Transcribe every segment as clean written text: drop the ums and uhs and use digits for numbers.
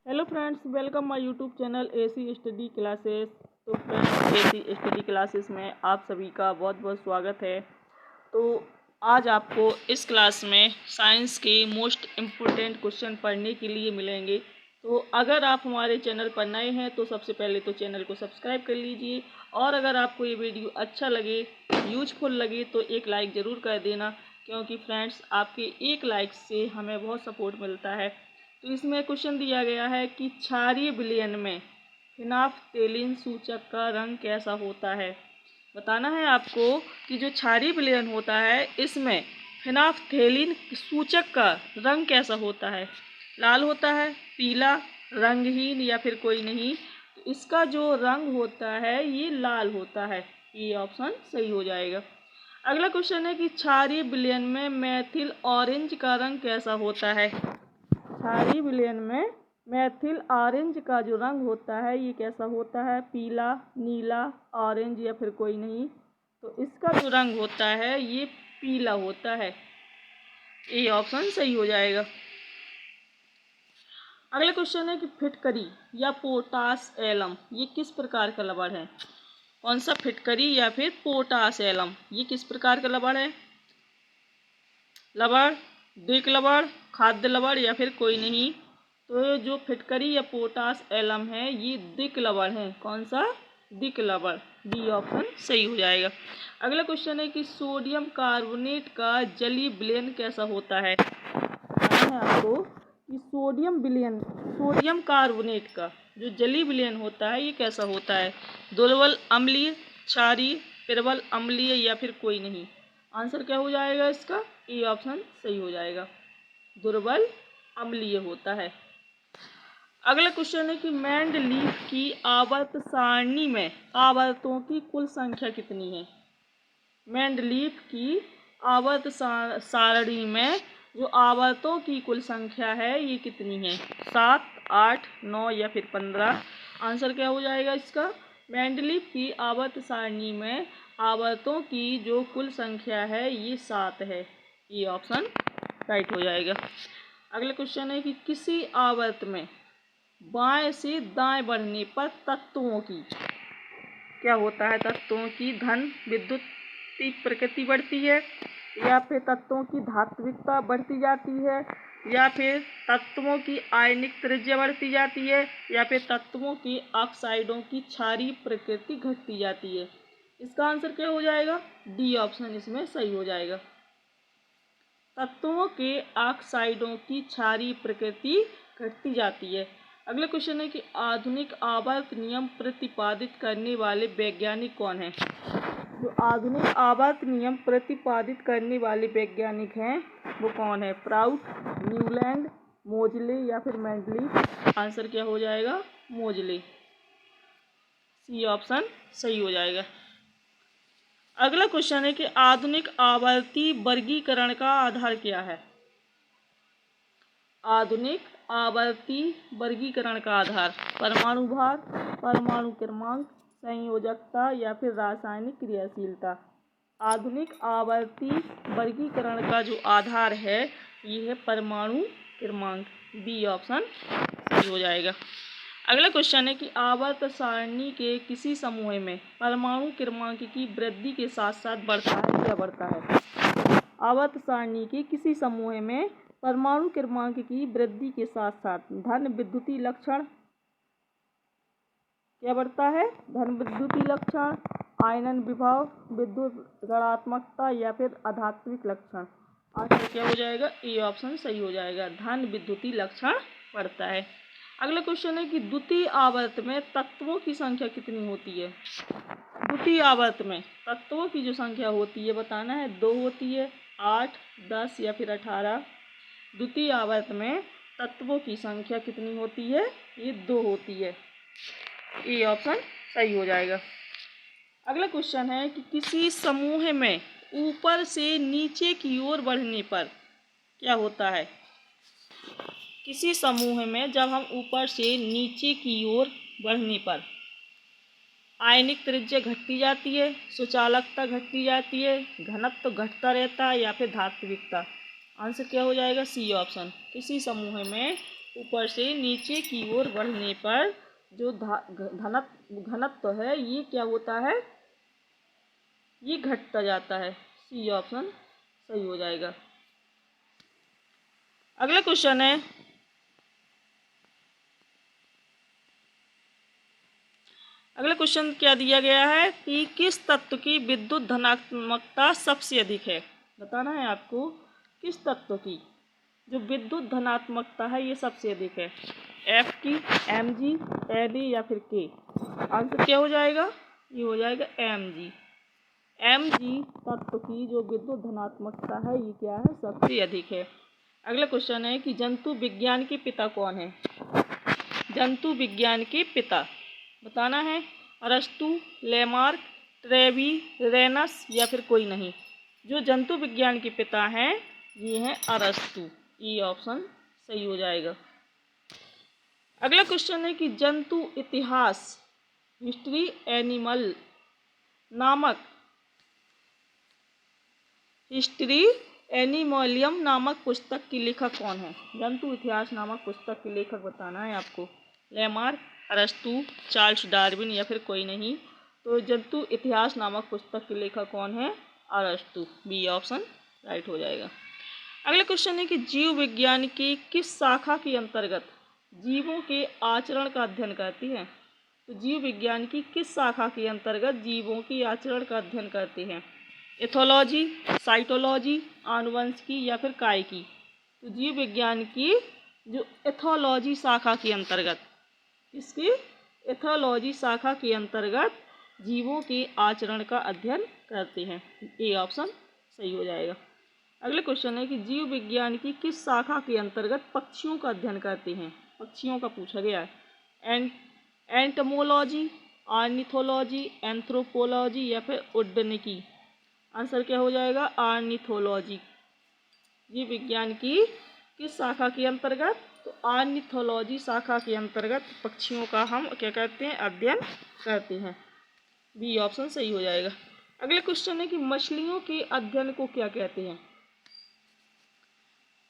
Hello friends, welcome my YouTube channel AC study classes. तो friends, AC study classes में आप सभी का बहुत बहुत स्वागत है। तो आज आपको इस क्लास में साइंस के मोस्ट इम्पोर्टेंट क्वेश्चन पढ़ने के लिए मिलेंगे। तो अगर आप हमारे चैनल पर नए हैं तो सबसे पहले तो चैनल को सब्सक्राइब कर लीजिए, और अगर आपको ये वीडियो अच्छा लगे, यूजफुल लगे तो एक लाइक ज़रूर कर देना, क्योंकि फ्रेंड्स आपके एक लाइक से हमें बहुत सपोर्ट मिलता है। तो इसमें क्वेश्चन दिया गया है कि क्षारीय विलयन में फिनाफ्थेलिन सूचक का रंग कैसा होता है। बताना है आपको कि जो क्षारीय विलयन होता है इसमें फिनाफ्थेलिन सूचक का रंग कैसा होता है। लाल होता है, पीला, रंगहीन या फिर कोई नहीं। तो इसका जो रंग होता है ये लाल होता है। ये ऑप्शन सही हो जाएगा। अगला क्वेश्चन है कि क्षारीय विलयन में मेथिल ऑरेंज का रंग कैसा होता है। क्षारीय विलयन में मेथिल ऑरेंज का जो रंग होता है ये कैसा होता है। पीला, नीला, ऑरेंज या फिर कोई नहीं। तो इसका जो रंग होता है ये पीला होता है। ये ऑप्शन सही हो जाएगा। अगला क्वेश्चन है कि फिटकरी या पोटास एलम ये किस प्रकार का लवण है। कौन सा, फिटकरी या फिर पोटास एलम, ये किस प्रकार का लवण है। लवण, द्विक लवण, खाद्य लवण या फिर कोई नहीं। तो जो फिटकरी या पोटास एलम है ये द्विक लवण है। कौन सा, द्विक लवण। बी ऑप्शन सही हो जाएगा। अगला क्वेश्चन है कि सोडियम कार्बोनेट का जलीय विलयन कैसा होता है। बताना है आपको कि सोडियम कार्बोनेट का जो जलीय विलयन होता है ये कैसा होता है। दुर्बल अम्लीय, क्षारीय, प्रबल अम्लीय या फिर कोई नहीं। आंसर क्या हो जाएगा इसका। ए ऑप्शन सही हो जाएगा, दुर्बल अम्लीय होता है। अगला क्वेश्चन है कि मेंडलीफ की आवर्त सारणी में आवर्तों की कुल संख्या कितनी है। मेंडलीफ की आवर्त सारणी में जो आवर्तों की कुल संख्या है ये कितनी है। 7, 8, 9 या फिर 15। आंसर क्या हो जाएगा इसका। मेंडलीफ की आवर्त सारणी में आवर्तों की जो कुल संख्या है ये 7 है। ये ऑप्शन राइट हो जाएगा। अगला क्वेश्चन है कि किसी आवर्त में बाएं से दाएं बढ़ने पर तत्वों की क्या होता है। तत्वों की धन विद्युतीय प्रकृति बढ़ती है, या फिर तत्वों की धात्विकता बढ़ती जाती है, या फिर तत्वों की आयनिक त्रिज्या बढ़ती जाती है, या फिर तत्वों की ऑक्साइडों की क्षारीय प्रकृति घटती जाती है। इसका आंसर क्या हो जाएगा। डी ऑप्शन इसमें सही हो जाएगा। तत्वों के ऑक्साइडों की क्षारीय प्रकृति घटती जाती है। अगला क्वेश्चन है कि आधुनिक आवर्त नियम प्रतिपादित करने वाले वैज्ञानिक कौन हैं। जो आधुनिक आवर्त नियम प्रतिपादित करने वाले वैज्ञानिक हैं वो कौन है। प्राउट, न्यूलैंड, मोजले या फिर मेंडलीफ। आंसर क्या हो जाएगा, मोजले। सी ऑप्शन सही हो जाएगा। अगला क्वेश्चन है कि आधुनिक आवर्ती वर्गीकरण का आधार क्या है। आधुनिक आवर्ती वर्गीकरण का आधार परमाणु भार, परमाणु क्रमांक, संयोजकता या फिर रासायनिक क्रियाशीलता। आधुनिक आवर्ती वर्गीकरण का जो आधार है ये है परमाणु क्रमांक। बी ऑप्शन सही हो जाएगा। अगला क्वेश्चन है कि आवर्त सारणी के किसी समूह में परमाणु क्रमांक की वृद्धि के साथ साथ बढ़ता है या बढ़ता है। आवर्त सारणी के किसी समूह में परमाणु क्रमांक की वृद्धि के साथ साथ धन विद्युतीय लक्षण क्या बढ़ता है। धन विद्युतीय लक्षण, आयनन विभव, विद्युत ऋणात्मकता या फिर आधात्मिक लक्षण। आंसर क्या हो जाएगा। ए ऑप्शन सही हो जाएगा, धन विद्युतीय लक्षण बढ़ता है। अगला क्वेश्चन है कि द्वितीय आवर्त में तत्वों की संख्या कितनी होती है। द्वितीय आवर्त में तत्वों की जो संख्या होती है बताना है। 2 होती है, 8, 10 या फिर 18। द्वितीय आवर्त में तत्वों की संख्या कितनी होती है, ये 2 होती है। ये ऑप्शन सही हो जाएगा। अगला क्वेश्चन है कि किसी समूह में ऊपर से नीचे की ओर बढ़ने पर क्या होता है। किसी समूह में जब हम ऊपर से नीचे की ओर बढ़ने पर आयनिक त्रिज्या घटती जाती है, सुचालकता घटती जाती है, घनत्व घटता रहता है या फिर धात्विकता। आंसर क्या हो जाएगा। C option. किसी समूह में ऊपर से नीचे की ओर बढ़ने पर जो घनत्व है ये क्या होता है, ये घटता जाता है। सी ऑप्शन सही हो जाएगा। अगला क्वेश्चन है, अगला क्वेश्चन क्या दिया गया है कि किस तत्व की विद्युत धनात्मकता सबसे अधिक है। बताना है आपको किस तत्व की जो विद्युत धनात्मकता है ये सबसे अधिक है। एफ की, एम जी, एडी या फिर के। आंसर क्या हो जाएगा, ये हो जाएगा एम जी। एम जी तत्व की जो विद्युत धनात्मकता है ये क्या है, सबसे अधिक है। अगला क्वेश्चन है कि जंतु विज्ञान के पिता कौन है। जंतु विज्ञान के पिता बताना है, अरस्तु, लेमार्क, ट्रेवी, रेनस या फिर कोई नहीं। जो जंतु विज्ञान के पिता हैं ये हैं अरस्तु। ई ऑप्शन सही हो जाएगा। अगला क्वेश्चन है कि जंतु इतिहास हिस्ट्री एनिमल नामक हिस्ट्री एनिमोलियम नामक पुस्तक की लेखक कौन है। जंतु इतिहास नामक पुस्तक की लेखक बताना है आपको, लेमार्क, अरस्तु, चार्ल्स डार्विन या फिर कोई नहीं। तो जंतु इतिहास नामक पुस्तक के लेखक कौन है, अरस्तु। बी ऑप्शन राइट हो जाएगा। अगला क्वेश्चन है कि जीव विज्ञान की किस शाखा के अंतर्गत जीवों के आचरण का अध्ययन करती है। तो जीव विज्ञान की किस शाखा के अंतर्गत जीवों की आचरण का अध्ययन करती है। एथोलॉजी, साइटोलॉजी, आनुवंशिकी या फिर कायिकी। तो जीव विज्ञान की जो एथोलॉजी शाखा के अंतर्गत, इसकी एथोलॉजी शाखा के अंतर्गत जीवों के आचरण का अध्ययन करते हैं। ए ऑप्शन सही हो जाएगा। अगले क्वेश्चन है कि जीव विज्ञान की किस शाखा के अंतर्गत पक्षियों का अध्ययन करते हैं। पक्षियों का पूछा गया है। एंटमोलॉजी, ऑर्निथोलॉजी, एंथ्रोपोलॉजी या फिर उड्डयनिकी। आंसर क्या हो जाएगा, ऑर्निथोलॉजी। जीव विज्ञान की किस शाखा के अंतर्गत, तो ऑर्निथोलॉजी शाखा के अंतर्गत पक्षियों का हम क्या कहते हैं, अध्ययन करते हैं। बी ऑप्शन सही हो जाएगा। अगले क्वेश्चन है कि मछलियों के अध्ययन को क्या कहते हैं।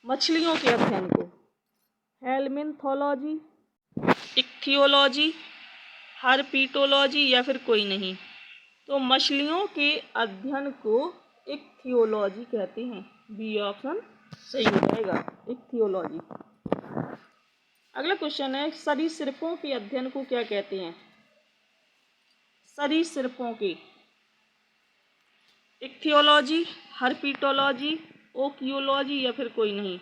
मछलियों के अध्ययन को हेलमिन्थोलॉजी, इक्थियोलॉजी, हर्पीटोलॉजी या फिर कोई नहीं। तो मछलियों के अध्ययन को इक्थियोलॉजी कहते हैं। बी ऑप्शन सही हो जाएगा, इक्थियोलॉजी। अगला क्वेश्चन है सरीसृपों के अध्ययन को क्या कहते हैं। सरीसृपों के इक्थियोलॉजी, हर्पीटोलॉजी, ओकियोलॉजी या फिर कोई नहीं।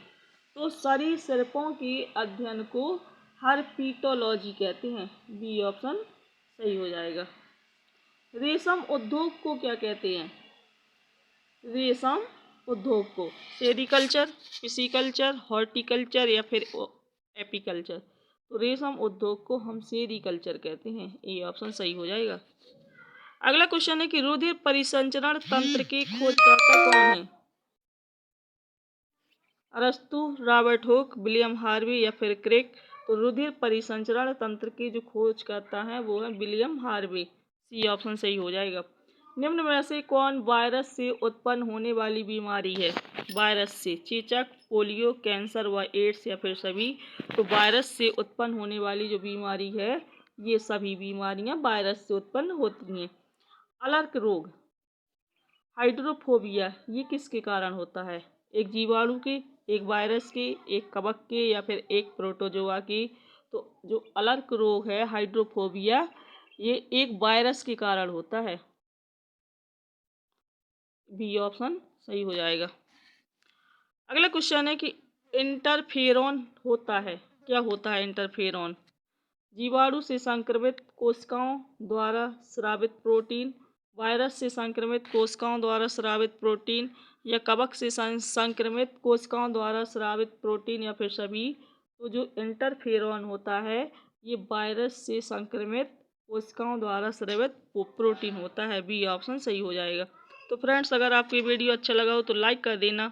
तो सरीसृपों के अध्ययन को हर्पीटोलॉजी कहते हैं। बी ऑप्शन सही हो जाएगा। रेशम उद्योग को क्या कहते हैं। रेशम उद्योग को सेरिकल्चर, पिसीकल्चर, हॉर्टिकल्चर या फिर एपीकल्चर। तो रेशम उद्योग को हम सेरिकल्चर कहते हैं। ये ऑप्शन सही हो जाएगा। अगला क्वेश्चन है कि रुधिर परिसंचरण तंत्र के खोजकर्ता कौन है। अरस्तु, रॉबर्ट हुक, विलियम हार्वी या फिर क्रिक। तो रुधिर परिसंचरण तंत्र की जो खोज करता है वो है विलियम हार्वी। सी ऑप्शन सही हो जाएगा। निम्न में से कौन वायरस से उत्पन्न होने वाली बीमारी है। वायरस से चेचक, पोलियो, कैंसर व एड्स या फिर सभी। तो वायरस से उत्पन्न होने वाली जो बीमारी है ये सभी बीमारियां वायरस से उत्पन्न होती हैं। अलर्क रोग, हाइड्रोफोबिया, ये किसके कारण होता है। एक जीवाणु के, एक वायरस के, एक कवक के या फिर एक प्रोटोजोआ के। तो जो अलर्क रोग है हाइड्रोफोबिया ये एक वायरस के कारण होता है। बी ऑप्शन सही हो जाएगा। अगला क्वेश्चन है कि इंटरफेरॉन होता है, क्या होता है इंटरफेरॉन। जीवाणु से संक्रमित कोशिकाओं द्वारा स्रावित प्रोटीन, वायरस से संक्रमित कोशिकाओं द्वारा स्रावित प्रोटीन या कवक से संक्रमित कोशिकाओं द्वारा स्रावित प्रोटीन या फिर सभी। तो जो इंटरफेरॉन होता है ये वायरस से संक्रमित कोशिकाओं द्वारा स्रावित प्रोटीन होता है। बी ऑप्शन सही हो जाएगा। तो फ्रेंड्स अगर आपको ये वीडियो अच्छा लगा हो तो लाइक कर देना।